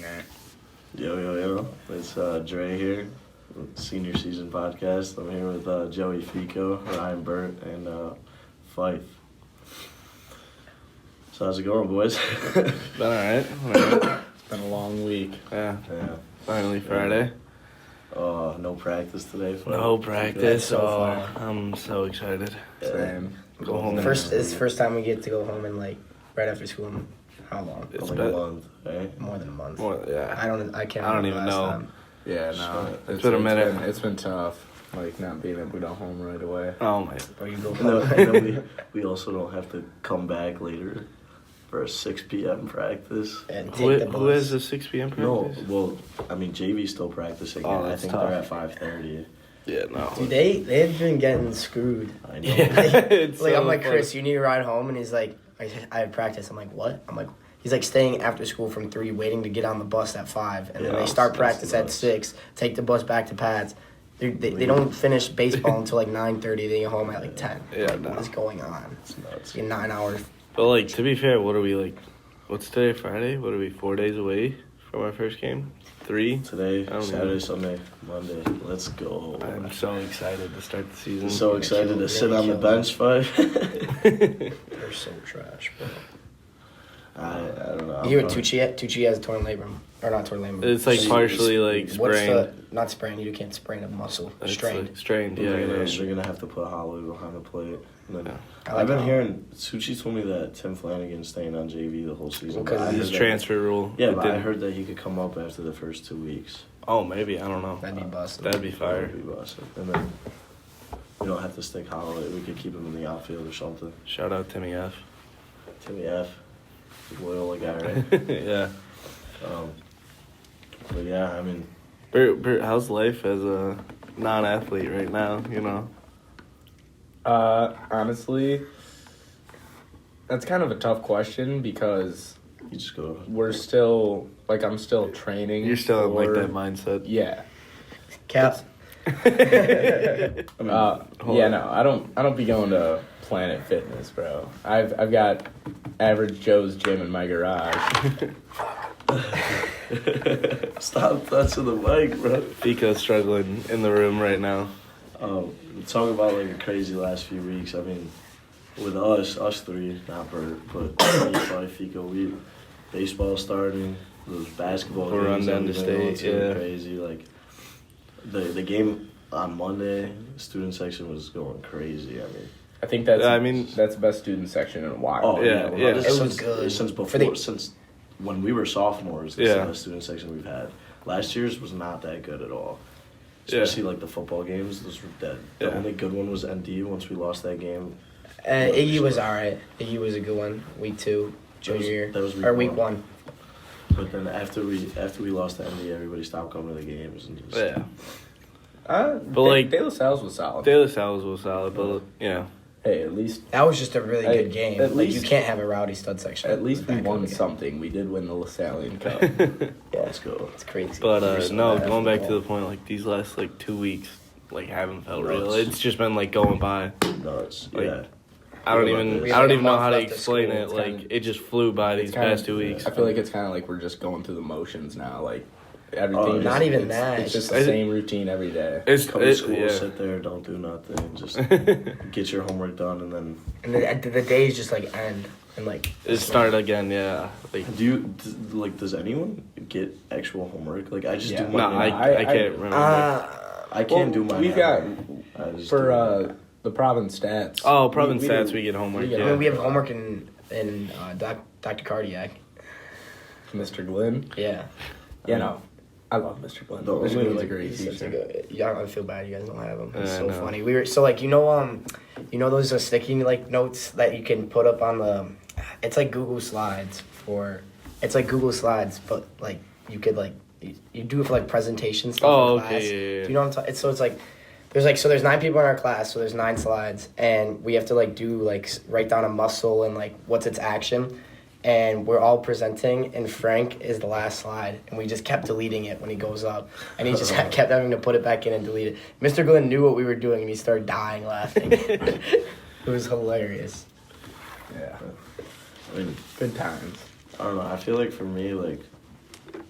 man. Yo. It's Dre here, Senior Season Podcast. I'm here with Joey Fico, Ryan Burt, and Fife. So how's it going, boys? Been all right. It's been a long week. Yeah. Yeah. Finally Friday. No practice today. No practice. So far. I'm so excited. Same. Go home. It's the first time we get to go home and right after school. In how long? It's Like a month, right? More than a month. Yeah. I can't. I don't remember even last know. time. Yeah, no. It's been a minute. It's been tough, not being able to go home right away. Oh my. Or you go And home. then we also don't have to come back later for a 6 p.m. practice. and take Who, the bus. who has a 6 p.m. No, practice? well, I mean, JV's still practicing. Oh, and I that's think tough. they're at 5:30. Yeah, no. Dude, they've been getting screwed. I know. It's Like so I'm like, funny. Chris, you need to ride home, and he's like, I have practice. I'm like, what? I'm like, he's like staying after school from 3, waiting to get on the bus at 5, and then Yeah, they start that's practice at nuts. 6, take the bus back to pads. They don't finish baseball until like 9:30. They get home at like 10. Yeah, Like, no. what is going on? It's nuts. In 9 hours. But like, to be fair, what are we like? What's today? Friday? What are we? 4 days away from our first game? 3? Today, I don't Saturday, know. Sunday, Monday. Let's go. I'm so excited to start the season. So excited to sit Really on the kill bench, Five. They're so trash, bro. I don't know. You hear what Tucci has a torn labrum. Or not torn labrum. It's like partially like What's sprained. not sprained? You can't sprain a muscle. It's Strained. like strained. Yeah. They're gonna have to put Holloway behind the plate. And then, Yeah. I've been hearing Suchi told me that Tim Flanagan's staying on JV the whole season. Because but I of His heard that- transfer rule. Yeah, It but I didn't- heard that he could come up after the first 2 weeks. Oh, maybe. I don't know. That'd be busted. That'd be fire. That would be busted. And then we don't have to stick Holloway. We could keep him in the outfield or something. Shout out Timmy F. Timmy F. Loyola guy, right? Yeah. But yeah, I mean, Bert, how's life as a non-athlete right now? You know. Honestly, that's kind of a tough question because you just go. we're still I'm still training. You're still in like for- that mindset. Yeah. Cap. I mean, Yeah, no, I don't be going to Planet Fitness, bro. I've got Average Joe's gym in my garage. stop touching the mic, bro. Fico's struggling in the room right now. Talk about like a crazy last few weeks. I mean, with us three, not Bert, but me, Fife, Fico, baseball starting, those basketball We're games on that down we've to been going state, to, yeah. crazy. Like the game on Monday, student section was going crazy. I mean, I think that's I mean- that's the best student section in a while. oh Yeah, yeah, yeah. This It was since, good. since For before, the- since when we were sophomores. This is Yeah. the student section we've had. Last year's was not that good at all. Yeah. Especially like the football games, those were dead. The Yeah. only good one was ND. Once we lost that game, Iggy was alright. Iggy was a good one. Week 2, junior year. that was week or week one. 1. but then after we lost to ND, everybody stopped coming to the games and just Yeah. But like- De La Salle's was solid. De La Salle was solid, but yeah. Hey, at least That was just a really Hey, good game. at Like you least- can't have a rowdy stud section. we with that won kind of game. something. We did win the LaSallian Cup. Yeah, let's go. it's crazy. But no, Bad going back to football. the point, like these last like 2 weeks, like haven't felt real. Nuts. It's just been like going by. Nuts. Like, Yeah. I don't We even have I don't like a even know month how to left of explain school. it. It's Like kinda- it just flew by these It's kinda- past 2 weeks. I feel like it's kind of like we're just going through the motions now. Like everything. Not just- even it's, that. It's just I- the same routine every day. It's Come to school, yeah. sit there, don't do nothing, just get your homework done, and then And the days just like end and like It started again. Yeah. Like does anyone get actual homework? Like I just Yeah. do no, mine. I can't remember. I can't do mine. We've got I just for do- the province stats. Oh, province we stats, do- we get homework. we get I Yeah. mean, we have homework in Dr. Cardiac. Mr. Glenn. Yeah. Yeah, no, I love Mr. Glenn. No, Mr. Glenn's a like, great He's such a teacher. good. Y'all, I feel bad you guys don't have him. It's I so know. funny. We were so like you know those sticky like notes that you can put up on the. It's like Google Slides but like you could like you do it for like presentation stuff. Oh, in okay, class. yeah. Do you know what I'm talking? It's like. There's 9 people in our class, so there's 9 slides, and we have to like do like write down a muscle and like what's its action, and we're all presenting, and Frank is the last slide, and we just kept deleting it when he goes up, and he just kept having to put it back in and delete it. Mr. Glenn knew what we were doing, and he started dying laughing. It was hilarious. Yeah, I mean, good times. I don't know. I feel like for me, like,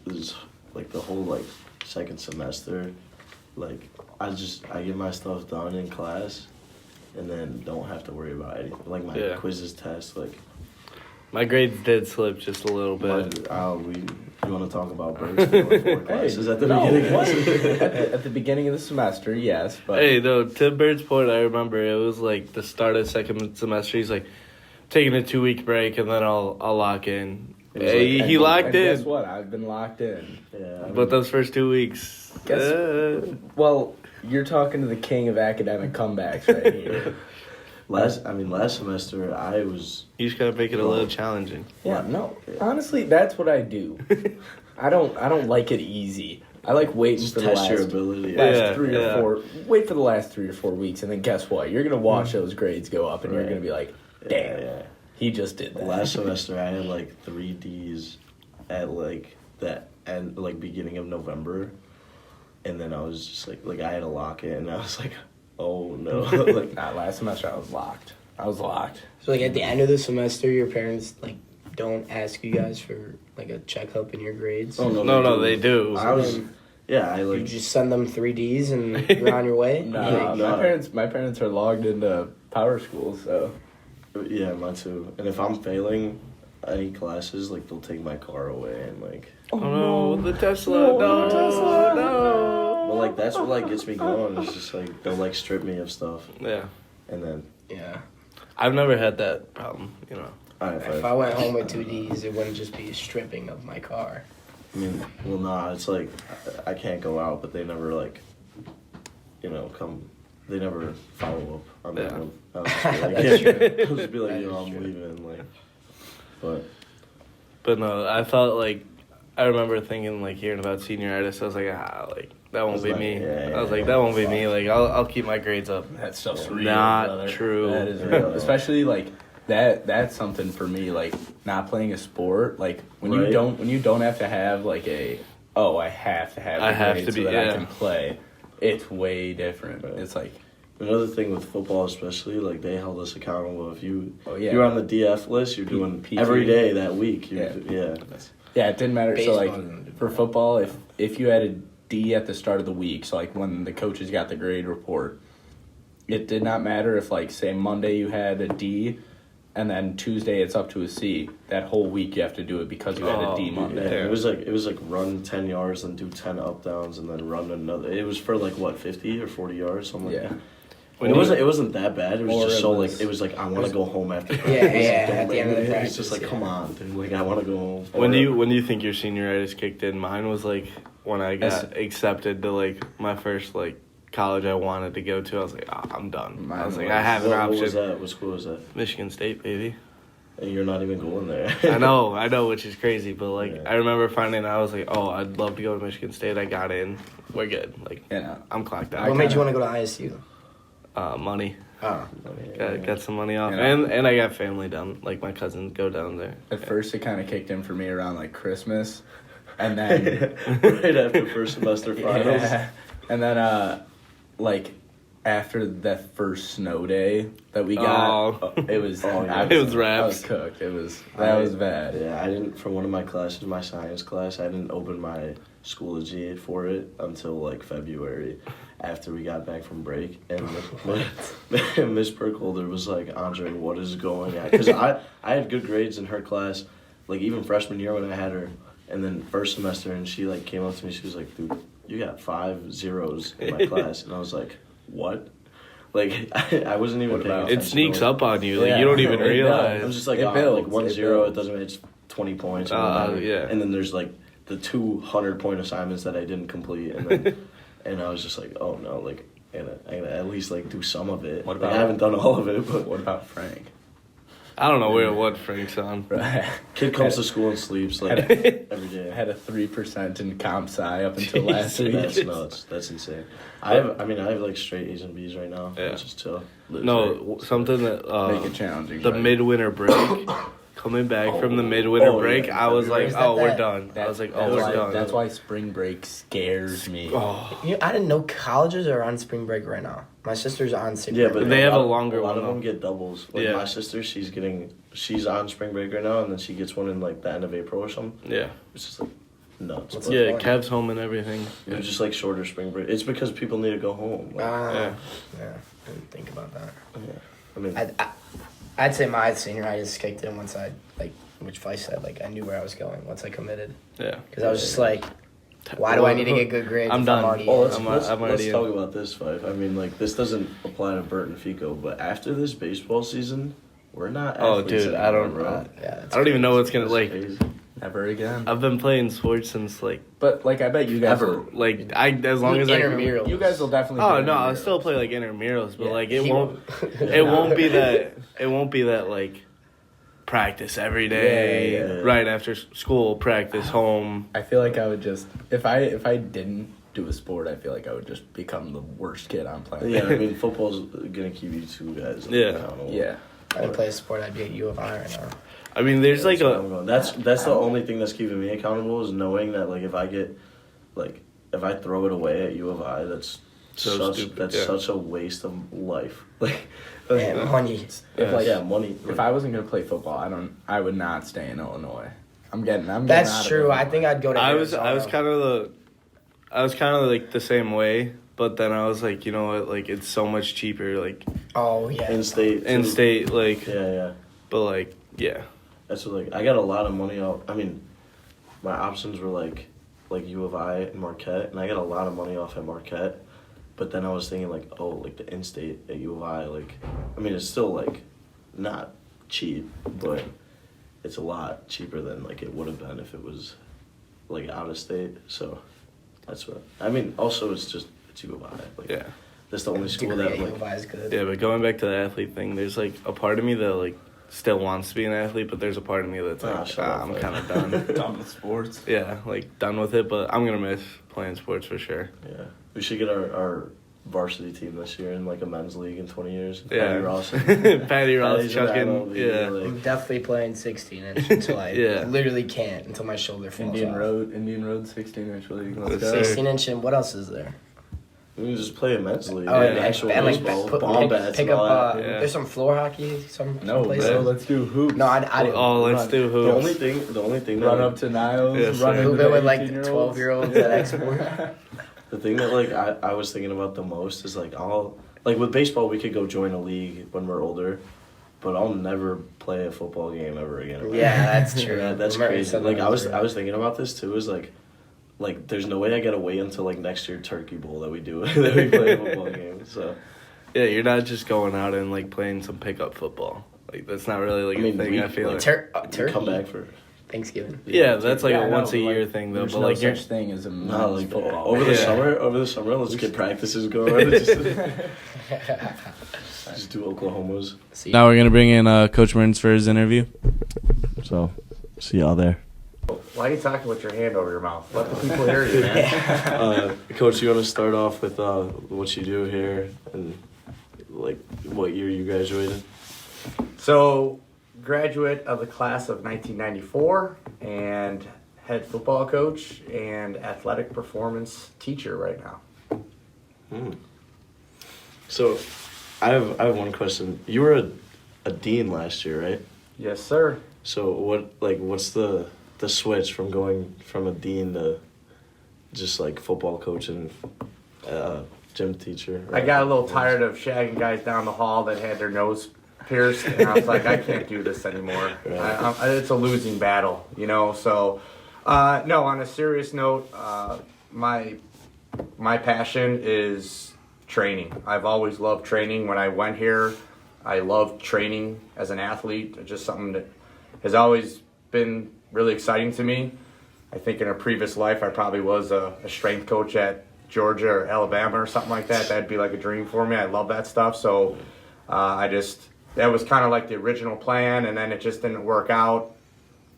there's whole like second semester, like I get my stuff done in class, and then don't have to worry about anything. Like my quizzes, tests, like. My grades did slip just a little bit. You want to talk about breaks? Four classes at the beginning. At the beginning of the semester, yes. But Hey, no, to Bird's point, I remember it was like the start of second semester. He's like, taking a 2-week break, and then I'll lock in. Hey, he locked in. Guess what? I've been locked in. Yeah. But those first 2 weeks. Well, you're talking to the king of academic comebacks right here. Last semester I was. You just gotta make it a little challenging. Yeah, no. Honestly, that's what I do. I don't like it easy. I like waiting Just for the test last, your ability. last 3 or 4. Wait for the last 3 or 4 weeks, and then guess what? You're gonna watch those grades go up, and you're gonna be like, "Damn, he just did that." Last semester I had like 3 Ds at like that end, like beginning of November, and then I was just like I had to lock it, and I was like, oh no, like Last semester I was locked. So like at the end of the semester, your parents like don't ask you guys for like a checkup in your grades. oh No, they do. I was. Yeah, I like. You just send them 3Ds and you're on your way. No, my parents are logged into power school, so Yeah, mine too. And if I'm failing any classes, like they'll take my car away and like. Oh no, the Tesla! No, Tesla, no. But like that's what like gets me going. It's just like they'll like strip me of stuff, Yeah, and then. Yeah. I've never had that problem. You know. If I went home with 2Ds, it wouldn't just be a stripping of my car. I mean, well, nah, it's like I can't go out, but they never like, come. They never follow up on that Yeah. one. I'll just be like, I'm leaving, like, But no, I felt like I remember thinking like hearing about senioritis. I was like, that won't be like, me. yeah, I was like, that won't be me. Like I'll keep my grades up. that stuff's real. Not brother. true. That is Yeah. real. Especially like that's something for me. Like not playing a sport. Like when you don't have to have like I have to have. I have grades to be- so that yeah. I can play. It's way different. Right. It's like. Another thing with football, especially, like they held us accountable. If you're on the DF list, you're doing PT. every day that week. Yeah, it didn't matter. Baseball So like doesn't do for that. football, if you had a D at the start of the week, so like when the coaches got the grade report, it did not matter if like say Monday you had a D, and then Tuesday it's up to a C. That whole week you have to do it because you had a D Oh, Monday. Yeah, it was like run 10 yards and do 10 up downs and then run another. It was for like what 50 or 40 yards, something like Yeah. that. It wasn't that bad. It was Or just it so was- like it was like I want to go home after. Yeah, practice. yeah, Don't at the make end of the me- practice, It's just like yeah. come on, dude. Like I want to go home. When do you think your senioritis kicked in? Mine was like when I got accepted to like my first like college I wanted to go to. I was like, I'm done. I was like, I have an What option. was that? What school was that? Michigan State, baby. And you're not even going there. I know, which is crazy. But like, Yeah. I remember finding out, I was like, oh, I'd love to go to Michigan State. I got in. We're good. Like, Yeah. I'm clocked What out. made you want to go to ISU? Money. Oh. Got some money off, Yeah. and I got family down. Like my cousins go down there. At first, it kind of kicked in for me around like Christmas, and then Right after first semester finals. yeah. And then like after that first snow day that we got, it was yeah. It was I wraps. was cooked. That was bad. Yeah, I didn't. For one of my classes, my science class, I didn't open my Schoology for it until like February, after we got back from break. And Miss Perkholder was like, Andre, what is going on? Because I had good grades in her class, like even freshman year when I had her, and then first semester, and she like came up to me, she was like, dude, you got 5 zeros in my class, and I was like, what? Like I wasn't even paying attention. It sneaks to up on you. Like Yeah. you don't even It does. realize. I was just like, It like builds. 1 It 0, it builds. doesn't matter, it's 20 points. or Oh, whatever. yeah. And then there's like the 200-point assignments that I didn't complete, and then and I was just like, oh no, like I gotta at least like do some of it. What Like, about- I haven't done all of it, but What about Frank? I don't know what Frank's on. kid comes to school and sleeps like every day. I had a 3% in comp sci up until last week. That's nuts. That's insane. I have like straight A's and B's right now, Yeah. which is chill. No, something that Make it challenging. the right? midwinter break. Coming back from the midwinter Oh, break, yeah. I was like, Is that oh, we're that- done. I was like, oh, That's we're why- done. That's why spring break scares me. Oh, I didn't know colleges are on spring break right now. My sister's on spring Yeah, break. but They have a lot- longer A lot one, of them though. get doubles. Like Yeah. my sister, she's on spring break right now, and then she gets one in like the end of April or something. yeah. It's just like nuts. What's But Yeah, Kev's home and everything. it was just like shorter spring break. It's because people need to go home. Like, Yeah. I didn't think about that. yeah. I mean, I'd say my senior I just kicked in once I which Vice said I knew where I was going once I committed Yeah. because I was just like, why do I need to get good grades? I'm if done. I'm already well, in? let's already talk in. about this, Five. I mean, like, this doesn't apply to Bert and Fico, but after this baseball season, we're not Oh, athletes dude, anymore, I don't. bro. That's I don't even know what's gonna That's like. crazy. Never again. I've been playing sports since But I bet you guys ever. will. As long as I. Intramurals. You guys will definitely. Oh be no, I'll intramurals. still play intramurals, but Yeah, it he won't. won't. It won't be that. It won't be that practice every day, Yeah. right after school, practice home. I feel like I would just if I didn't do a sport, I feel like I would just become the worst kid on planet. Yeah, I mean, football's gonna keep you two guys. Yeah. accountable. yeah. If I didn't play a sport, I'd be at U of I right now. I mean, there's That's where I'm going. That's the only thing that's keeping me accountable is knowing that if I get if I throw it away at U of I, that's So stupid, that's yeah. such a waste of life. And money. If money. if I wasn't gonna play football, I would not stay in Illinois. I'm getting out That's of true. I Illinois. think I'd go to. I was Arizona. kind of the same way, but then I was like, you know what, it's so much cheaper, Oh yeah. in state. in state, Yeah. but yeah. That's what I got a lot of money off. I mean, my options were like U of I and Marquette, and I got a lot of money off at Marquette. But then I was thinking the in-state at U of I, I mean, it's still not cheap, but it's a lot cheaper than it would have been if it was out of state. So that's what I mean. Also, it's U of I. Yeah. That's the only school Degree that at U of I is good. Yeah, but going back to the athlete thing, there's a part of me that still wants to be an athlete, but there's a part of me that's shut up, I'm like. kind of done. done with sports. Yeah, done with it, but I'm gonna miss playing sports for sure. Yeah, we should get our varsity team this year in a men's league in 20 years. Yeah. Patty Ross. Patty Ross Patty's in chucking. MLB, Yeah. I'm definitely playing 16 inch until I Yeah. literally can't until my shoulder falls Indian off. Road, 16-inch league. Let's Let's go. see. 16 inch and what else is there? We can just play a men's league. Oh, and actual and baseball, bomb bats, pick and all up. that. Yeah. There's some floor hockey. Some No, places. bro, let's do hoops. No, I didn't. Oh, let's Run. do The hoops. only thing that Run up to Niles, Yes, run sir. into Hoop the it with 18-year-olds. 12-year-olds at export. the thing that I was thinking about the most is I'll with baseball we could go join a league when we're older, but I'll never play a football game ever again. Yeah, that's true. That's Mertens crazy. said that I was earlier. thinking about this too. Is there's no way I gotta wait until next year Turkey Bowl that we do that we play a football game. So Yeah, you're not just going out and playing some pickup football. That's not really I mean, a thing. we- I feel like. we Turkey. come back for Thanksgiving. Yeah, that's Yeah, a no, once a but, year thing though. There's But no you're such thing as a no men's football. over the Yeah. summer. Let's get practices going. just do Oklahomas. See, Now we're gonna bring in Coach Mertens for his interview. So see y'all there. Why are you talking with your hand over your mouth? Let the people hear you, man. Coach, you want to start off with what you do here and what year you graduated? So, graduate of the class of 1994 and head football coach and athletic performance teacher right now. So, I have one question. You were a dean last year, right? Yes, sir. So what's the switch from going from a dean to just football coach and gym teacher? I got a little tired of shagging guys down the hall that had their nose pierced, and I was like, I can't do this anymore. Right. It's a losing battle, So, no. On a serious note, my passion is training. I've always loved training. When I went here, I loved training as an athlete. It's just something that has always been really exciting to me. I think in a previous life, I probably was a strength coach at Georgia or Alabama or something like that. That'd be a dream for me. I love that stuff. So that was kind of the original plan, and then it just didn't work out.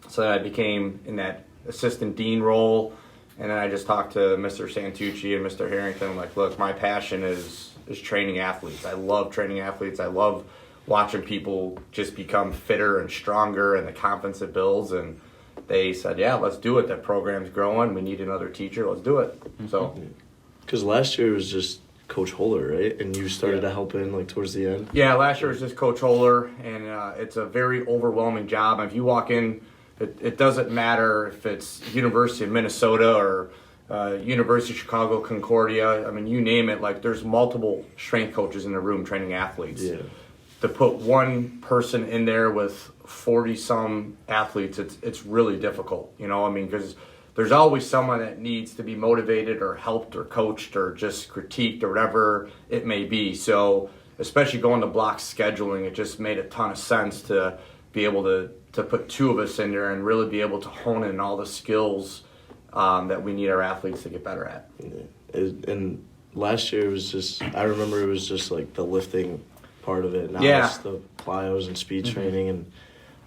So then I became in that assistant dean role, and then I just talked to Mr. Santucci and Mr. Harrington. I'm like, look, my passion is training athletes. I love training athletes. I love watching people just become fitter and stronger and the confidence it builds. And they said, yeah, let's do it. That program's growing. We need another teacher. Let's do it. So, Because last year was just Coach Holler, right? And you started to help in towards the end. yeah, last year was just Coach Holler, and it's a very overwhelming job. If you walk in It doesn't matter if it's University of Minnesota or University of Chicago, Concordia. I mean, you name it. Like, there's multiple strength coaches in the room training athletes. Yeah. To put one person in there with 40-some athletes, it's really difficult. You know, I mean, because there's always someone that needs to be motivated or helped or coached or just critiqued or whatever it may be. So, especially going to block scheduling, it just made a ton of sense to be able to put two of us in there and really be able to hone in all the skills that we need our athletes to get better at. And last year it was just, I remember it was just like the lifting part of it. Now Yeah. it's the plyos and speed training and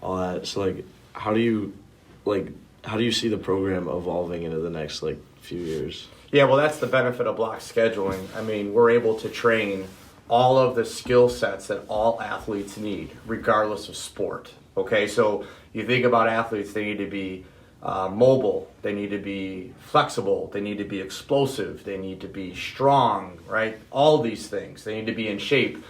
all that. So like, how do you see the program evolving into the next like few years? Yeah, well, that's the benefit of block scheduling. I mean, we're able to train all of the skill sets that all athletes need, regardless of sport. Okay, so you think about athletes, they need to be mobile, they need to be flexible, they need to be explosive, they need to be strong, right? All these things. They need to be in shape.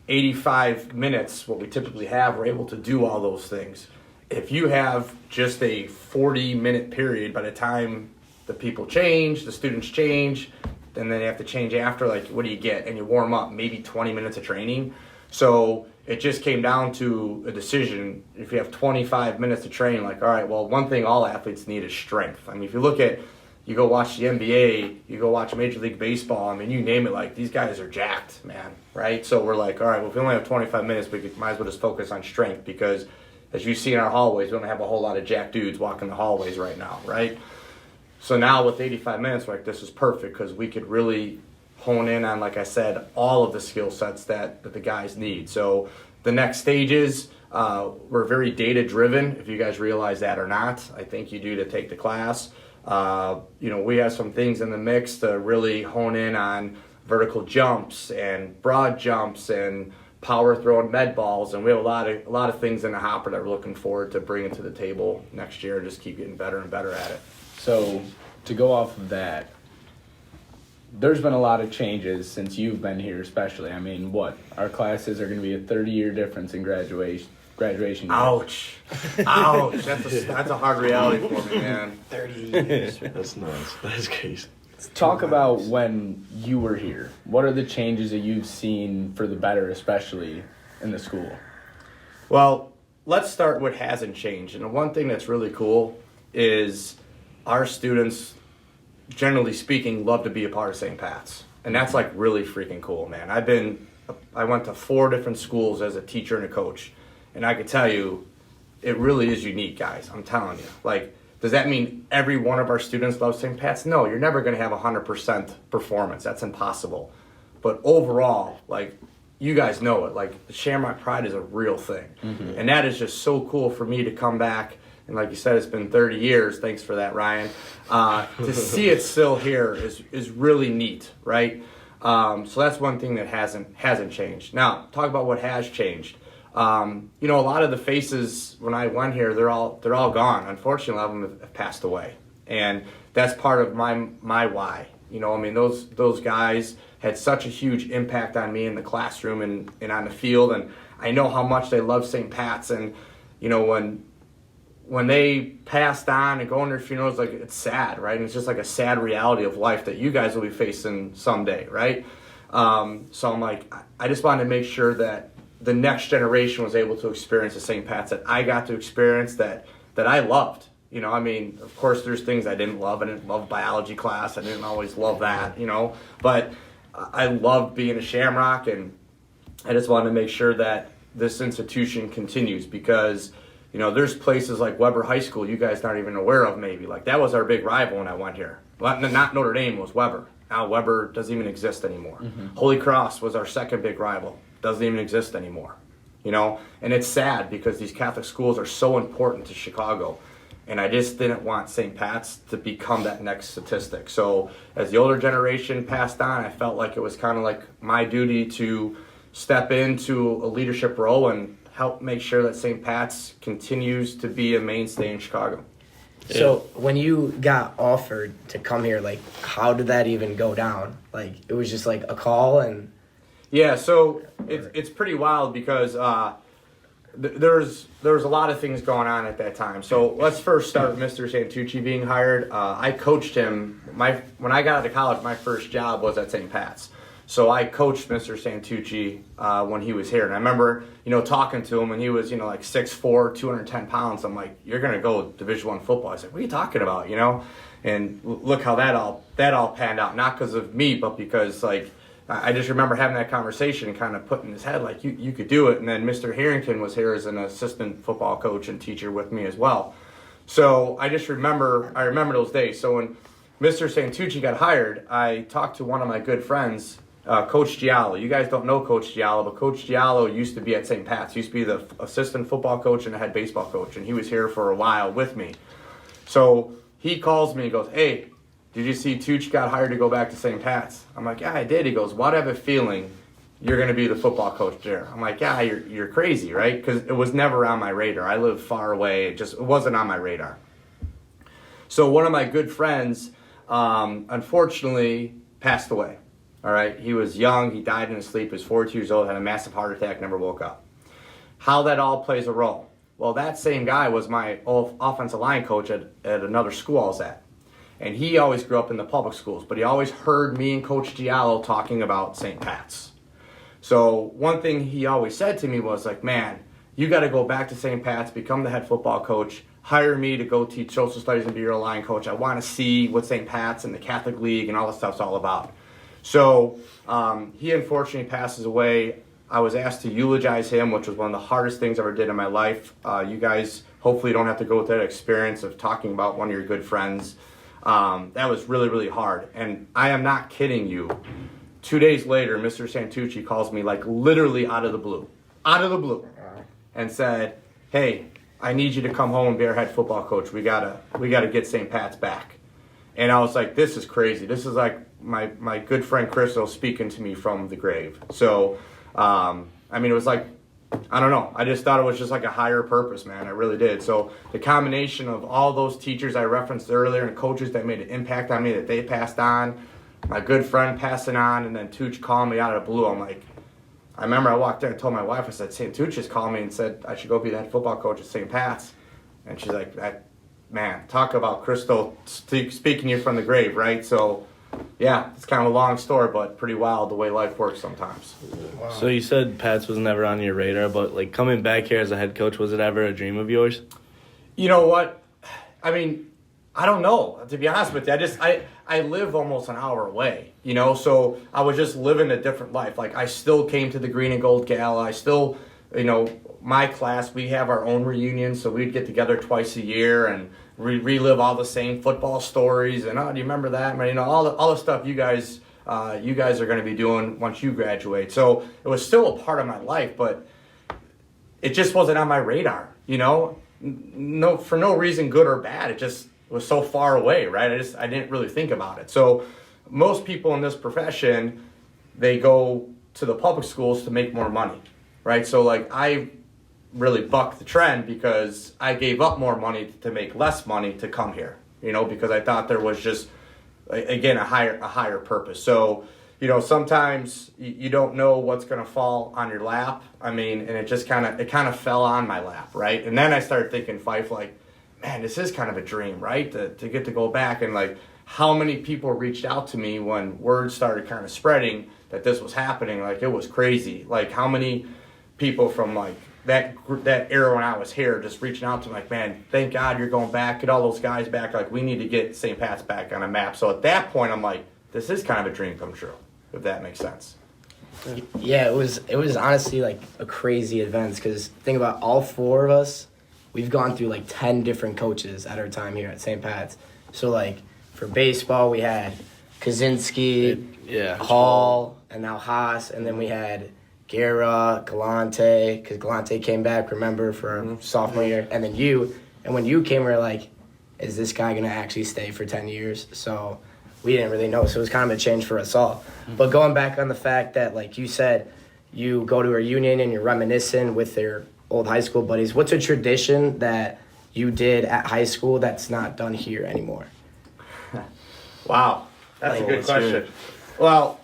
85 minutes, what we typically have, we're able to do all those things. If you have just a 40-minute period, by the time the people change, the students change, and then they have to change after, like, what do you get? And you warm up, maybe 20 minutes of training. So it just came down to a decision. If you have 25 minutes to train, like, all right, well, one thing all athletes need is strength. I mean, if you look at, you go watch the NBA, you go watch Major League Baseball, I mean, you name it, like, these guys are jacked, man, right? So we're like, all right, well, if we only have 25 minutes, we might as well just focus on strength, because as you see in our hallways, we don't have a whole lot of jacked dudes walking the hallways right now, right? So now with 85 minutes, like, this is perfect because we could really hone in on, like I said, all of the skill sets that the guys need. So the next stages, we're very data driven, if you guys realize that or not. I think you do to take the class. We have some things in the mix to really hone in on vertical jumps and broad jumps and power throwing med balls, and we have a lot of things in the hopper that we're looking forward to bringing to the table next year and just keep getting better and better at it. So, to go off of that, there's been a lot of changes since you've been here, especially. I mean, our classes are going to be a 30-year difference in graduation. Ouch. Ouch. That's a hard reality for me, man. 30 years. That's nice. That's crazy. Talk about when you were here. What are the changes that you've seen for the better, especially in the school? Well, let's start what hasn't changed. And the one thing that's really cool is our students, generally speaking, love to be a part of St. Pat's. And that's like really freaking cool, man. I went to 4 different schools as a teacher and a coach. And I can tell you, it really is unique, guys. I'm telling you. Like, does that mean every one of our students loves St. Pat's? No, you're never going to have 100% performance. That's impossible. But overall, like, you guys know it. Like, the Shamrock Pride is a real thing. Mm-hmm. And that is just so cool for me to come back. And like you said, it's been 30 years. Thanks for that, Ryan. To see it still here is really neat, right? So that's one thing that hasn't changed. Now, talk about what has changed. A lot of the faces when I went here, they're all gone. Unfortunately, a lot of them have passed away, and that's part of my why. Those guys had such a huge impact on me in the classroom and on the field, and I know how much they love St. Pat's. And when they passed on and going to their funerals, like, it's sad, right? And it's just like a sad reality of life that you guys will be facing someday, right? So I'm like, I just wanted to make sure that the next generation was able to experience the St. Pat's that I got to experience that I loved. Of course, there's things I didn't love. I didn't love biology class. I didn't always love that, But I loved being a Shamrock, and I just wanted to make sure that this institution continues because, there's places like Weber High School you guys aren't even aware of maybe. Like, that was our big rival when I went here. Well, not Notre Dame, was Weber. Now Weber doesn't even exist anymore. Mm-hmm. Holy Cross was our second big rival. Doesn't even exist anymore, and it's sad because these Catholic schools are so important to Chicago, and I just didn't want St. Pat's to become that next statistic. So as the older generation passed on, I felt like it was kind of like my duty to step into a leadership role and help make sure that St. Pat's continues to be a mainstay in Chicago. So when you got offered to come here, like, how did that even go down? Like, it was just like a call and... Yeah, so it's pretty wild because there was a lot of things going on at that time. So let's first start with Mr. Santucci being hired. I coached him. When I got out of college, my first job was at St. Pat's. So I coached Mr. Santucci when he was here. And I remember, talking to him when he was, like 6'4", 210 pounds. I'm like, you're going to go Division I football. I said, what are you talking about, And look how that all panned out. Not because of me, but because, like, I just remember having that conversation and kind of putting in his head, like, you could do it. And then Mr. Harrington was here as an assistant football coach and teacher with me as well. So I remember those days. So when Mr. Santucci got hired, I talked to one of my good friends, Coach Giallo. You guys don't know Coach Giallo, but Coach Giallo used to be at St. Pat's. He used to be the assistant football coach and the head baseball coach, and he was here for a while with me. So he calls me and goes, hey, did you see Tooch got hired to go back to St. Pat's? I'm like, yeah, I did. He goes, well, I have a feeling you're going to be the football coach there. I'm like, yeah, you're crazy, right? Because it was never on my radar. I live far away. It wasn't on my radar. So one of my good friends, unfortunately, passed away. All right, he was young. He died in his sleep. He was 42 years old, had a massive heart attack, never woke up. How that all plays a role. Well, that same guy was my offensive line coach at another school I was at. And he always grew up in the public schools, but he always heard me and Coach Giallo talking about St. Pat's. So one thing he always said to me was like, man, you got to go back to St. Pat's, become the head football coach, hire me to go teach social studies and be your line coach. I want to see what St. Pat's and the Catholic League and all that stuff's all about. So he unfortunately passes away. I was asked to eulogize him, which was one of the hardest things I ever did in my life. You guys hopefully don't have to go with that experience of talking about one of your good friends. That was really, really hard. And I am not kidding you. 2 days later, Mr. Santucci calls me like literally out of the blue, and said, hey, I need you to come home and be our head football coach. We gotta get St. Pat's back. And I was like, this is crazy. This is like my good friend Crystal speaking to me from the grave. So, it was like, I don't know. I just thought it was just like a higher purpose, man. I really did. So the combination of all those teachers I referenced earlier and coaches that made an impact on me that they passed on, my good friend passing on, and then Tooch calling me out of the blue. I'm like, I remember I walked there and told my wife, I said, St. Tooch just called me and said I should go be the head football coach at St. Pat's. And she's like, man, talk about Crystal speaking you from the grave, right? So, yeah, it's kind of a long story, but pretty wild the way life works sometimes. Wow. So you said Pat's was never on your radar, but like coming back here as a head coach, was it ever a dream of yours? You know what? I don't know, to be honest with you. I live almost an hour away, so I was just living a different life. Like, I still came to the Green and Gold Gala. I still, my class, we have our own reunions, so we'd get together twice a year and relive all the same football stories. And, do you remember that? All the stuff you guys are going to be doing once you graduate. So it was still a part of my life, but it just wasn't on my radar, No, for no reason, good or bad. It just was so far away, right? I didn't really think about it. So most people in this profession, they go to the public schools to make more money, right? So like I really bucked the trend because I gave up more money to make less money to come here, because I thought there was just, again, a higher purpose. So, sometimes you don't know what's going to fall on your lap. And it just kind of fell on my lap, right? And then I started thinking, Fife, like, man, this is kind of a dream, right? To get to go back, and like how many people reached out to me when word started kind of spreading that this was happening. Like, it was crazy. Like, how many people from like that era when I was here just reaching out to me like, man, thank God you're going back, get all those guys back. Like, we need to get St. Pat's back on a map. So at that point, I'm like, this is kind of a dream come true, if that makes sense. Yeah, it was honestly like a crazy event, because think about all four of us. We've gone through like 10 different coaches at our time here at St. Pat's. So like for baseball, we had Kaczynski, Hall, and now Haas. And then we had Guerra, Galante, because Galante came back, remember, for sophomore year. And then you. And when you came, we were like, is this guy going to actually stay for 10 years? So we didn't really know. So it was kind of a change for us all. But going back on the fact that, like you said, you go to a reunion and you're reminiscing with their old high school buddies. What's a tradition that you did at high school that's not done here anymore? Wow, that's a good question. Well,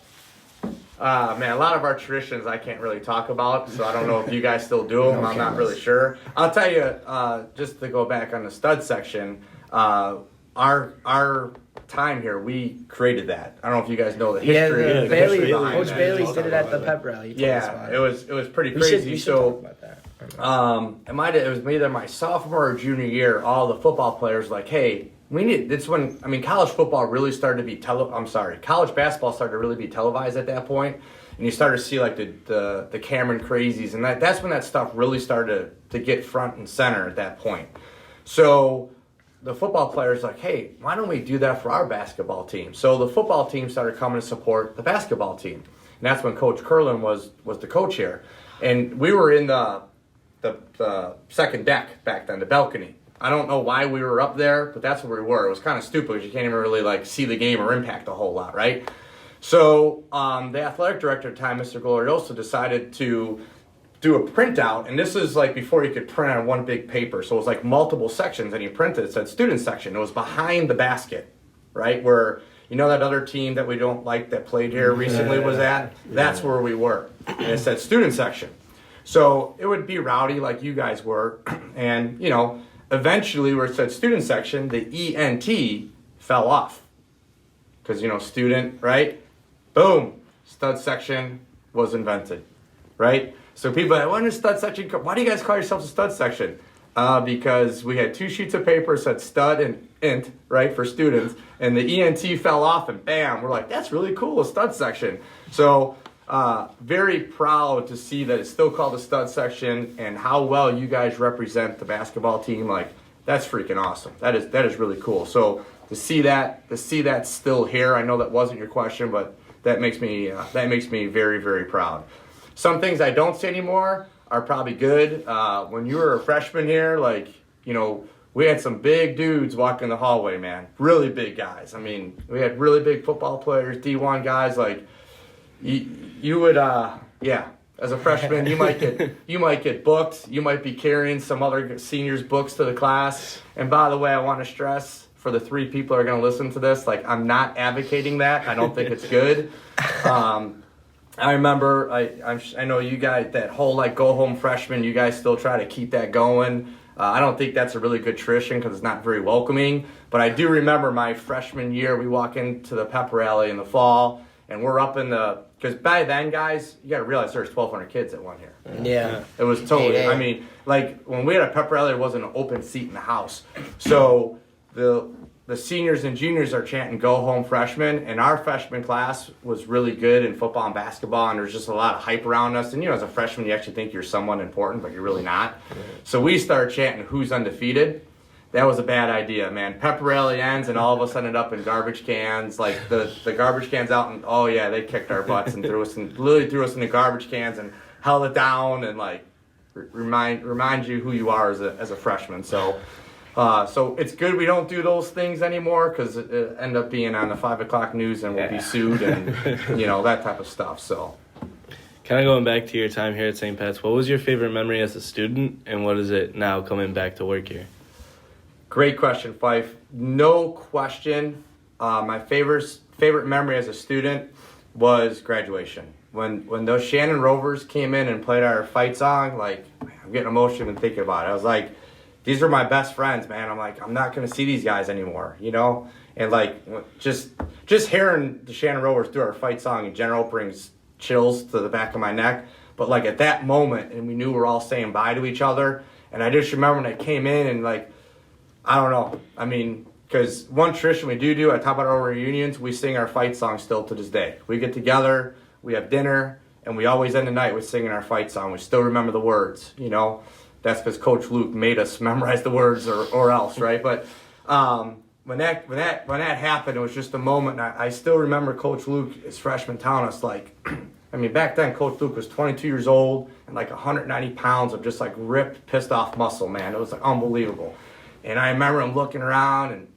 Man, a lot of our traditions I can't really talk about, so I don't know if you guys still do them. I'm not really sure. I'll tell you, just to go back on the stud section, our time here, we created that. I don't know if you guys know the history. Yeah, the history behind Coach that. Bailey did it at the pep rally. Yeah, it was pretty We crazy. should talk about that. It was either my sophomore or junior year. All the football players like, hey, we need. It's when college football really started to be college basketball started to really be televised at that point, and you started to see like the Cameron crazies, and that's when that stuff really started to get front and center at that point. So the football players like, hey, why don't we do that for our basketball team? So the football team started coming to support the basketball team, and that's when Coach Curlin was the coach here, and we were in the second deck back then, the balcony. I don't know why we were up there, but that's where we were. It was kind of stupid because you can't even really like see the game or impact a whole lot, right? So the athletic director at the time, Mr. Glorioso, decided to do a printout, and this is like before you could print on one big paper. So it was like multiple sections, and he printed it said student section. It was behind the basket, right? Where you know that other team that we don't like that played here recently was at? That's where we were. And it said student section. So it would be rowdy like you guys were, and you know, eventually where it said student section, the ENT fell off. Because, you know, student, right? Boom, stud section was invented, right? So people are like, when is stud section? Why do you guys call yourselves a stud section? Because we had 2 sheets of paper said stud and int, right, for students, and the ENT fell off, and bam, we're like, that's really cool, a stud section. So very proud to see that it's still called the stud section, and how well you guys represent the basketball team. Like, that's freaking awesome. That is really cool. So to see that still here, I know that wasn't your question, but that makes me very, very proud. Some things I don't say anymore are probably good. When you were a freshman here, like, you know, we had some big dudes walking the hallway, man. Really big guys. I mean, we had really big football players, D1 guys. Like, you would, as a freshman, you might get booked. You might be carrying some other seniors' books to the class. And by the way, I want to stress for the 3 people who are going to listen to this, like, I'm not advocating that. I don't think it's good. I remember, I know you guys, that whole like go home freshman, you guys still try to keep that going. I don't think that's a really good tradition because it's not very welcoming. But I do remember my freshman year, we walk into the pep rally in the fall, and we're up in because by then, guys, you got to realize there's 1,200 kids that went here. Yeah. It was totally, I mean, like when we had a pep rally, there wasn't an open seat in the house. So the seniors and juniors are chanting go home freshmen, and our freshman class was really good in football and basketball, and there's just a lot of hype around us. And you know, as a freshman, you actually think you're someone important, but you're really not. So we started chanting who's undefeated. That was a bad idea, man. Pep rally ends, and all of us ended up in garbage cans, like the garbage cans out, and oh yeah, they kicked our butts and literally threw us in the garbage cans and held it down, and like remind you who you are as a freshman. So it's good we don't do those things anymore, because it end up being on the 5 o'clock news, and we'll be sued, and you know, that type of stuff. So, kind of going back to your time here at St. Pat's, what was your favorite memory as a student, and what is it now coming back to work here? Great question, Fife. No question. My favorite memory as a student was graduation. When those Shannon Rovers came in and played our fight song, like, I'm getting emotional and thinking about it. I was like, these are my best friends, man. I'm like, I'm not going to see these guys anymore, you know? And like, just hearing the Shannon Rovers do our fight song in general brings chills to the back of my neck. But like at that moment, and we knew we were all saying bye to each other. And I just remember when I came in and like, I don't know. I mean, because one tradition we do, I talk about our reunions, we sing our fight song still to this day. We get together, we have dinner, and we always end the night with singing our fight song. We still remember the words, you know? That's because Coach Luke made us memorize the words or else, right? But when that happened, it was just a moment. And I still remember Coach Luke, his freshman, telling us, like, I mean, back then Coach Luke was 22 years old and like 190 pounds of just like ripped, pissed off muscle, man. It was like unbelievable. And I remember him looking around, and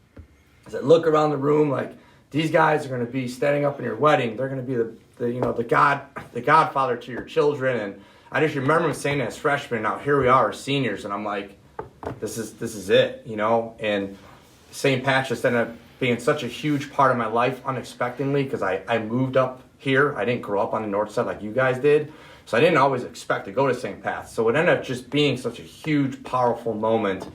as I look around the room, like, these guys are going to be standing up in your wedding. They're going to be the godfather to your children. And I just remember him saying that as freshmen. Now here we are as seniors, and I'm like, this is it, you know. And St. Pat's just ended up being such a huge part of my life unexpectedly, because I moved up here. I didn't grow up on the north side like you guys did. So I didn't always expect to go to St. Pat's. So it ended up just being such a huge, powerful moment.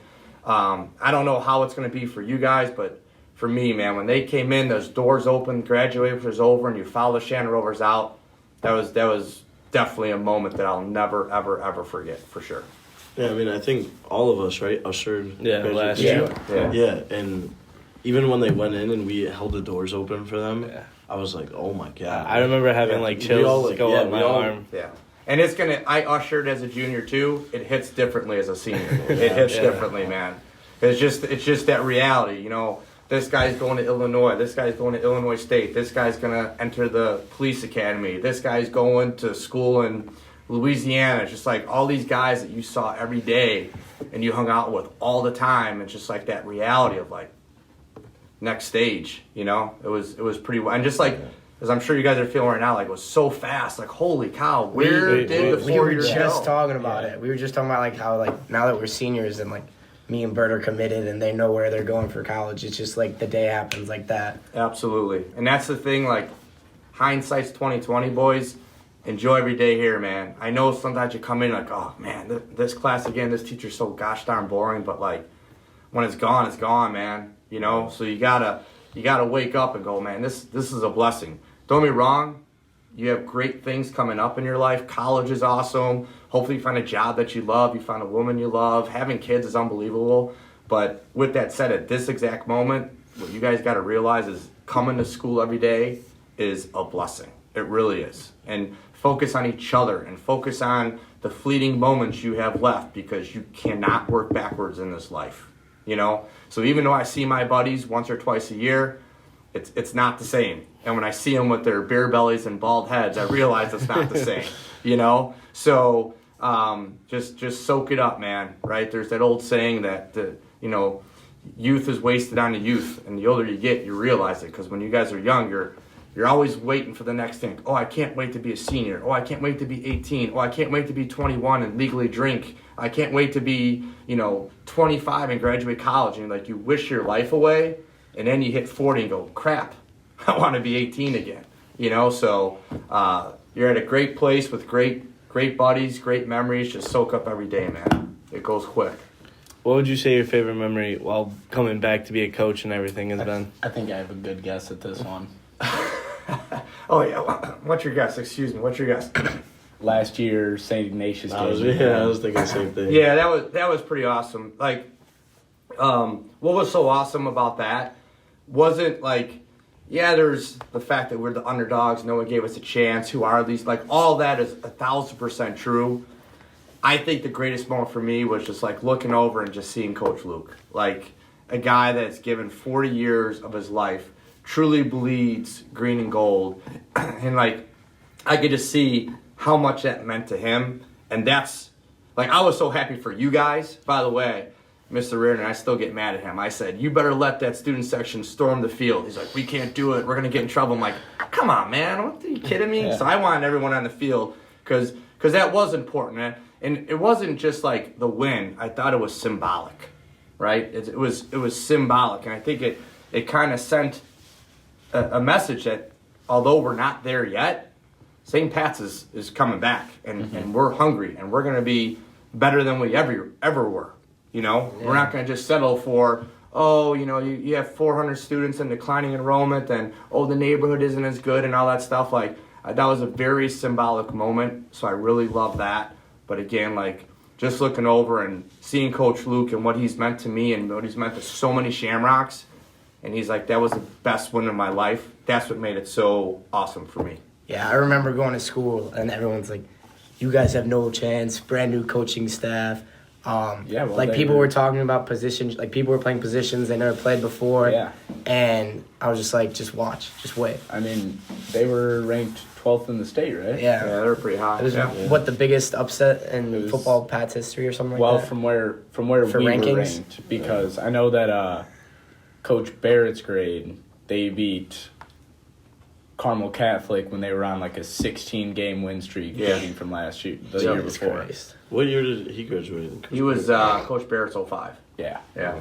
I don't know how it's going to be for you guys, but for me, man, when they came in, those doors opened, graduation was over, and you follow the Shannon Rovers out, that was definitely a moment that I'll never, ever, ever forget, for sure. Yeah, I mean, I think all of us, right, ushered. Last year. year. Yeah, and even when they went in and we held the doors open for them, I was like, oh my God. I remember having like chills go up my arm. Yeah. And I ushered as a junior too. It hits differently as a senior. It hits differently, man. It's just that reality, you know. This guy's going to Illinois. This guy's going to Illinois State. This guy's going to enter the police academy. This guy's going to school in Louisiana. It's just like all these guys that you saw every day and you hung out with all the time. It's just like that reality of like next stage, you know. It was pretty, and just like as I'm sure you guys are feeling right now, like it was so fast. Like holy cow, where did the 4 years go? We were just talking about it. We were just talking about like how like now that we're seniors and like me and Bert are committed and they know where they're going for college. It's just like the day happens like that. Absolutely, and that's the thing. Like hindsight's 20/20, boys. Enjoy every day here, man. I know sometimes you come in like, oh man, this class again, this teacher's so gosh darn boring. But like when it's gone, man. You know, so you gotta wake up and go, man. This is a blessing. Don't get me wrong. You have great things coming up in your life. College is awesome. Hopefully you find a job that you love. You find a woman you love. Having kids is unbelievable. But with that said, at this exact moment, what you guys got to realize is coming to school every day is a blessing. It really is. And focus on each other and focus on the fleeting moments you have left because you cannot work backwards in this life. You know? So even though I see my buddies once or twice a year, it's not the same. And when I see them with their beer bellies and bald heads, I realize it's not the same, you know? So just soak it up, man, right? There's that old saying that, youth is wasted on the youth. And the older you get, you realize it. Because when you guys are young, you're always waiting for the next thing. Oh, I can't wait to be a senior. Oh, I can't wait to be 18. Oh, I can't wait to be 21 and legally drink. I can't wait to be, 25 and graduate college. And like you wish your life away. And then you hit 40 and go, crap, I want to be 18 again. So you're at a great place with great buddies, great memories. Just soak up every day, man. It goes quick. What would you say your favorite memory while coming back to be a coach and everything has been? I think I have a good guess at this one. Oh, yeah. What's your guess? Excuse me. What's your guess? Last year, St. Ignatius I was thinking the same thing. Yeah, that was pretty awesome. Like, what was so awesome about that wasn't like, yeah, there's the fact that we're the underdogs, no one gave us a chance, who are these, like all that is 1,000% true. I think the greatest moment for me was just like looking over and just seeing Coach Luke, like a guy that's given 40 years of his life, truly bleeds green and gold, and like I could just see how much that meant to him, and that's like I was so happy for you guys. By the way, Mr. Reardon, I still get mad at him. I said, you better let that student section storm the field. He's like, we can't do it. We're going to get in trouble. I'm like, come on, man. What, are you kidding me? Yeah. So I wanted everyone on the field because that was important. And it wasn't just like the win. I thought it was symbolic, right? It was symbolic. And I think it kind of sent a message that although we're not there yet, St. Pat's is coming back. And we're hungry. And we're going to be better than we ever were. We're not going to just settle for, you have 400 students and declining enrollment and, the neighborhood isn't as good and all that stuff. Like, that was a very symbolic moment, so I really love that. But again, like, just looking over and seeing Coach Luke and what he's meant to me and what he's meant to so many Shamrocks, and he's like, that was the best win of my life. That's what made it so awesome for me. Yeah, I remember going to school and everyone's like, you guys have no chance, brand new coaching staff. People were talking about positions, like people were playing positions they never played before. Yeah. And I was just like, just watch, just wait. I mean, they were ranked 12th in the state, right? Yeah. Yeah, they were pretty high. It was the biggest upset in football Pat's history or something like that? Well, from where we rankings? were ranked, because I know that Coach Barrett's grade, they beat Carmel Catholic when they were on like a 16-game win streak dating from last year, the year before. Christ. What year did he graduate? He was Coach Barrett's 05. Yeah. Yeah.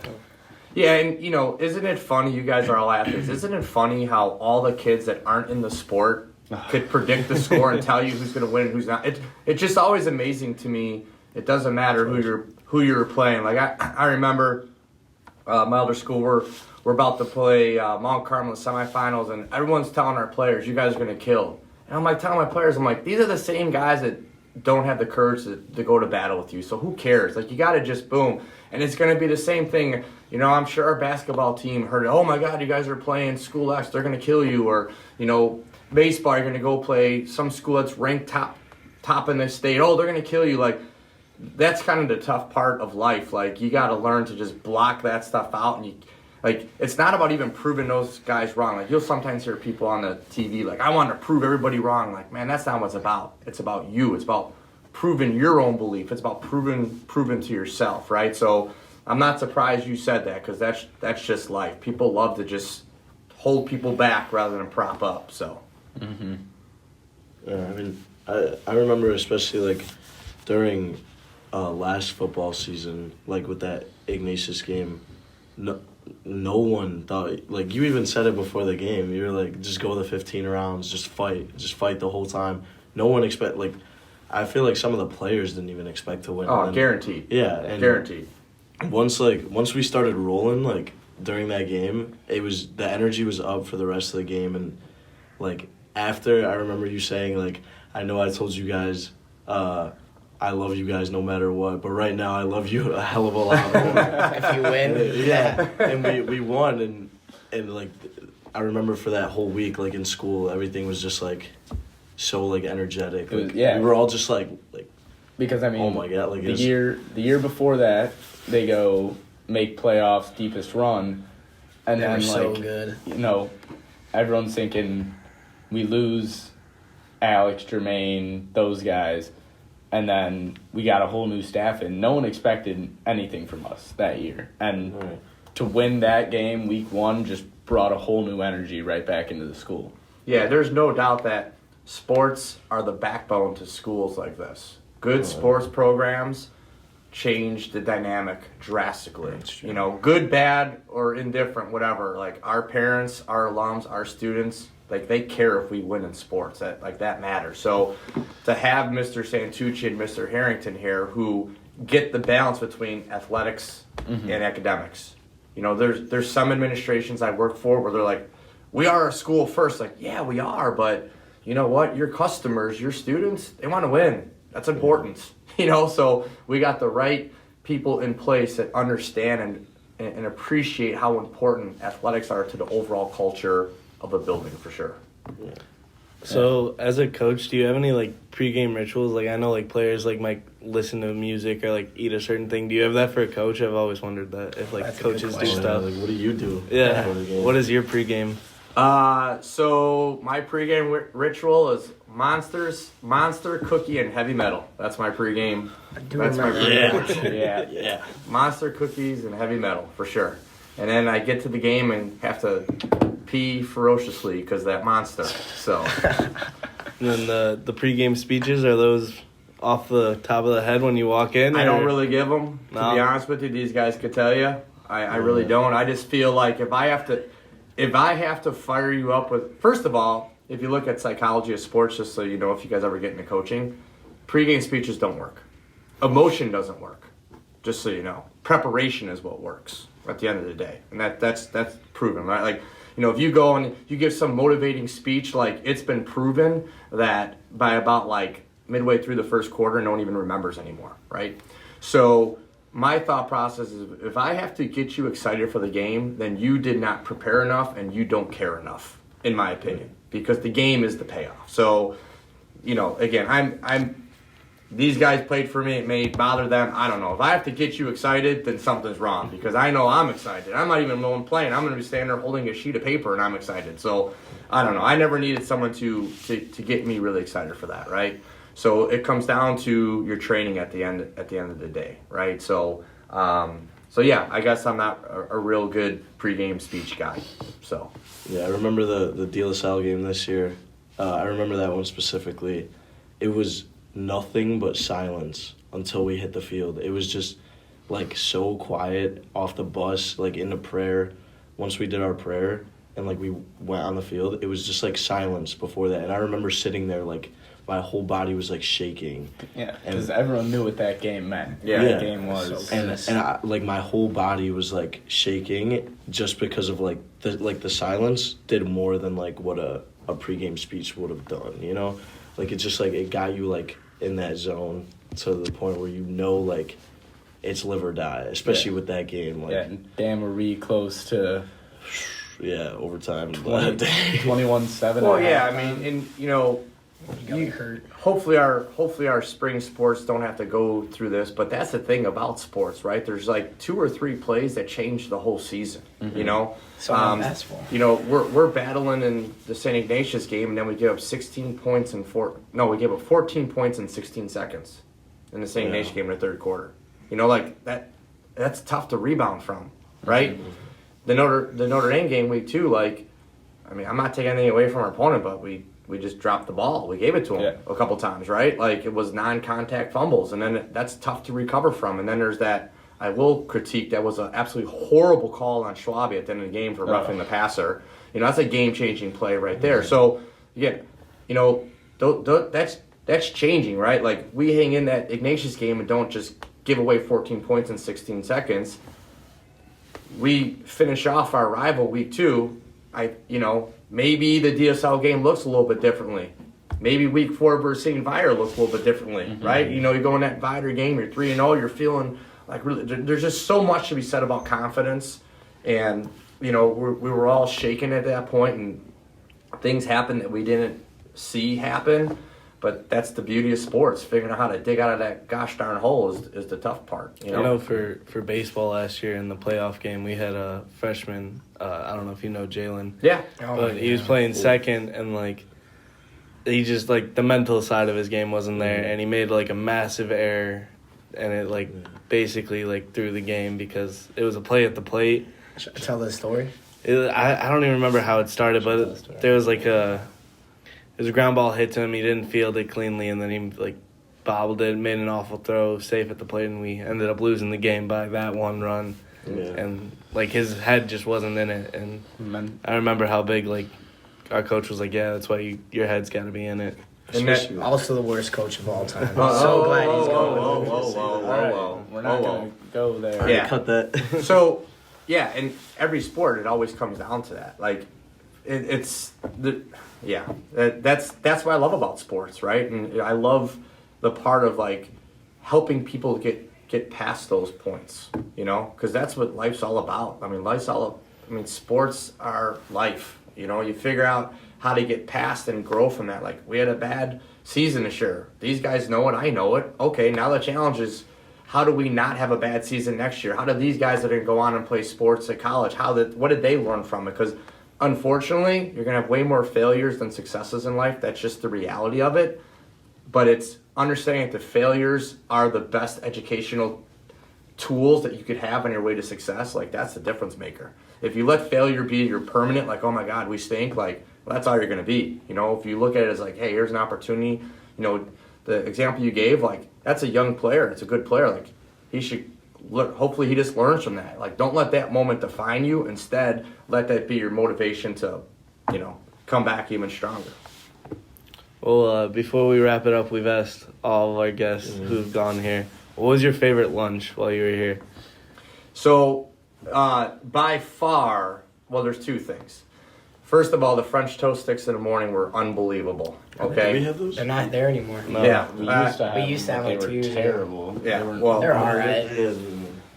Yeah, and isn't it funny, you guys are all athletes, isn't it funny how all the kids that aren't in the sport could predict the score and tell you who's going to win and who's not. It's just always amazing to me. It doesn't matter who you're playing. Like I remember my other school, we're about to play Mount Carmel in semifinals, and everyone's telling our players, "You guys are going to kill." And I'm like telling my players, I'm like, these are the same guys that don't have the courage to go to battle with you. So who cares? Like, you got to just boom. And it's going to be the same thing. You know, I'm sure our basketball team heard, oh my God, you guys are playing school X, they're going to kill you. Or, you know, baseball, you're going to go play some school that's ranked top in the state. Oh, they're going to kill you. Like, that's kind of the tough part of life. Like, you got to learn to just block that stuff out. And like, it's not about even proving those guys wrong. Like, you'll sometimes hear people on the TV like, I want to prove everybody wrong. Like, man, that's not what it's about. It's about you. It's about proving your own belief. It's about proving to yourself, right? So I'm not surprised you said that, because that's just life. People love to just hold people back rather than prop up. So. Mm-hmm. Yeah, I mean, I remember especially like during last football season, like with that Ignatius game, no one thought, like you even said it before the game, you were like, just go the 15 rounds, just fight the whole time. No one I feel like some of the players didn't even expect to win. Oh, guaranteed. Yeah. And guaranteed. Once we started rolling, like during that game, the energy was up for the rest of the game. And like after, I remember you saying like, I know I told you guys, I love you guys no matter what, but right now I love you a hell of a lot more. If you win. Yeah. And we won, and like I remember for that whole week, like in school, everything was just like so like energetic. Like, we were all just like because I mean, oh my God, like the year before that they go make playoffs, deepest run, and then so like good. You know, everyone's thinking we lose Alex, Jermaine, those guys. And then we got a whole new staff, and no one expected anything from us that year. And to win that game, week one, just brought a whole new energy right back into the school. Yeah, there's no doubt that sports are the backbone to schools like this. Good sports programs change the dynamic drastically. You know, good, bad, or indifferent, whatever. Like, our parents, our alums, our students, like, they care if we win in sports. That matters. So to have Mr. Santucci and Mr. Harrington here who get the balance between athletics and academics. You know, there's some administrations I work for where they're like, we are a school first. Like, yeah, we are, but you know what? Your customers, your students, they want to win. That's important. You know, so we got the right people in place that understand and appreciate how important athletics are to the overall culture of a building, for sure. Yeah. So, as a coach, do you have any like pregame rituals? Like, I know like players like might listen to music or like eat a certain thing. Do you have that for a coach? I've always wondered that if like That's a coaches good do question. stuff. like, what do you do? Yeah. before the game? What is your pregame? So my pregame ritual is Monster, Cookie, and Heavy Metal. That's my pregame. That's my pregame. Yeah. Monster, cookies, and Heavy Metal for sure. And then I get to the game and have to pee ferociously because that monster. So. And then the pregame speeches, are those off the top of the head when you walk in? I don't or- really give them. To be honest with you, these guys could tell you. I really don't. I just feel like if I have to fire you up with, first of all, if you look at psychology of sports, just so you know if you guys ever get into coaching, pregame speeches don't work. Emotion doesn't work, just so you know. Preparation is what works at the end of the day. And that's proven, right? Like, you know, if you go and you give some motivating speech, like it's been proven that by about like midway through the first quarter, no one even remembers anymore, right? So my thought process is if I have to get you excited for the game, then you did not prepare enough and you don't care enough, in my opinion, because the game is the payoff. So, you know, again, I'm these guys played for me. It may bother them. I don't know. If I have to get you excited, then something's wrong because I know I'm excited. I'm not even the one playing. I'm going to be standing there holding a sheet of paper and I'm excited. So I don't know. I never needed someone to get me really excited for that, right? So it comes down to your training at the end of the day, right? So yeah, I guess I'm not a real good pregame speech guy. So Yeah, I remember the De La Salle game this year. I remember that one specifically. It was nothing but silence until we hit the field. It was just like so quiet off the bus, like in the prayer. Once we did our prayer, and like we went on the field, it was just like silence before that. And I remember sitting there like my whole body was like shaking. Yeah, because everyone knew what that game meant. Yeah. That game was. And I, like my whole body was like shaking just because of like the silence did more than like what a pregame speech would have done, you know? Like it's just like it got you like in that zone to the point where you know like it's live or die, especially with that game. Like, and damn, were we close to overtime. 21-7. Well, yeah, I mean, and you know, hopefully our spring sports don't have to go through this, but that's the thing about sports, right? There's like 2 or 3 plays that change the whole season. You know, basketball. You know, we're battling in the St. Ignatius game, and then we give up 16 points we gave up 14 points in 16 seconds in the St. Ignatius game in the third quarter. You know, like that's tough to rebound from, right? The Notre Dame game week 2, like, I mean, I'm not taking anything away from our opponent, but we just dropped the ball. We gave it to them a couple times, right? Like, it was non-contact fumbles, and then that's tough to recover from. And then there's that, I will critique, that was an absolutely horrible call on Schwabi at the end of the game for roughing the passer. You know, that's a game-changing play right there. So, again, you know, that's changing, right? Like, we hang in that Ignatius game and don't just give away 14 points in 16 seconds. We finish off our rival week 2. Maybe the DSL game looks a little bit differently. Maybe week 4 versus St. Viator looks a little bit differently, right? You know, you go in that Viator game, you're 3-0, you're feeling like really. There's just so much to be said about confidence, and you know we were all shaken at that point, and things happened that we didn't see happen. But that's the beauty of sports. Figuring out how to dig out of that gosh darn hole is the tough part. You know, for baseball last year in the playoff game, we had a freshman. I don't know if you know Jalen. Yeah. But he was playing second, and like he just like the mental side of his game wasn't there, and he made like a massive error, and it like basically like threw the game because it was a play at the plate. Should I tell the story? I don't even remember how it started, but there was like a ground ball hit to him. He didn't field it cleanly, and then he like bobbled it, made an awful throw, safe at the plate, and we ended up losing the game by that one run. Yeah. And like his head just wasn't in it, and I remember how big like our coach was like, "Yeah, that's why your head's got to be in it." And that's also the worst coach of all time. So glad he's going. Whoa. We're not going to go there. Yeah. Cut that. So, yeah, in every sport, it always comes down to that. Like, that's what I love about sports, right? And I love the part of like helping people get past those points, you know, because that's what life's all about. I mean, sports are life. You know, you figure out how to get past and grow from that. Like, we had a bad season this year. These guys know it. I know it. Okay, now the challenge is, how do we not have a bad season next year? How do these guys that are going to go on and play sports at college, what did they learn from it? Because unfortunately, you're going to have way more failures than successes in life. That's just the reality of it. But it's understanding that the failures are the best educational tools that you could have on your way to success. Like, that's the difference maker. If you let failure be your permanent, like, oh my God, we stink, like, well, that's all you're going to be. You know, if you look at it as like, hey, here's an opportunity, you know, the example you gave, like, that's a young player. It's a good player. Like, he should look, hopefully he just learns from that. Like, don't let that moment define you. Instead, let that be your motivation to, you know, come back even stronger. Well, before we wrap it up, we've asked all of our guests who've gone here, what was your favorite lunch while you were here? So, by far, well, there's 2 things. First of all, the French toast sticks in the morning were unbelievable. Okay, Do we have those? They're not there anymore. No. Yeah, We used to have like them, 2 years ago. terrible. yeah. They were- Well, They're all right.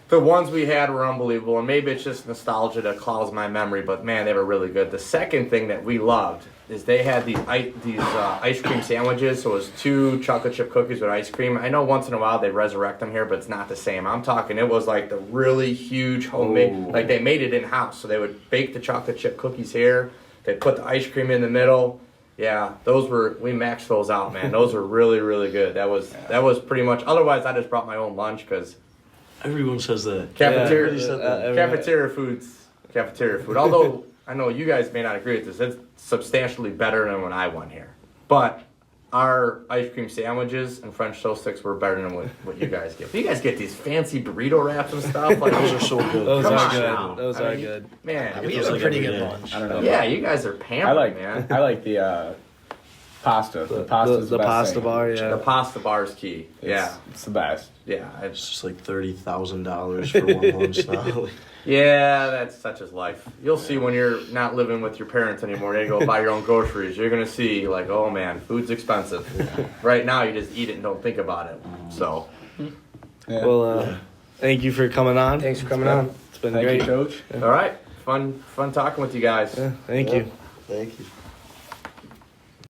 the ones we had were unbelievable, and maybe it's just nostalgia that clouds my memory, but man, they were really good. The second thing that we loved is they had these ice cream sandwiches. So it was 2 chocolate chip cookies with ice cream. I know once in a while they resurrect them here, but it's not the same. I'm talking, it was like the really huge homemade, like they made it in-house. So they would bake the chocolate chip cookies here. They'd put the ice cream in the middle. Yeah, we maxed those out, man. Those were really, really good. That was pretty much, otherwise I just brought my own lunch because Everyone says that. cafeteria food. Although I know you guys may not agree with this, it's substantially better than when I went here. But our ice cream sandwiches and French toast sticks were better than what you guys get. You guys get these fancy burrito wraps and stuff. Like Those are so good. Those Come are on good. now. Those I are mean, good. Man, We those have a like pretty every good day. lunch. I don't know. yeah, you guys are pampered, man. I like the pasta. The pasta's The best pasta thing. bar, yeah. The pasta bar is key. Yeah, It's the best. yeah. It's just like $30,000 for one lunch now. Yeah, that's such is life. You'll see when you're not living with your parents anymore. You go buy your own groceries. You're gonna see like, oh man, food's expensive. Right now, you just eat it and don't think about it. So, Yeah. Well, thank you for coming on. Thanks for coming on. It's been Thank great. you, Coach. all right, fun talking with you guys. Yeah, thank you. Thank you.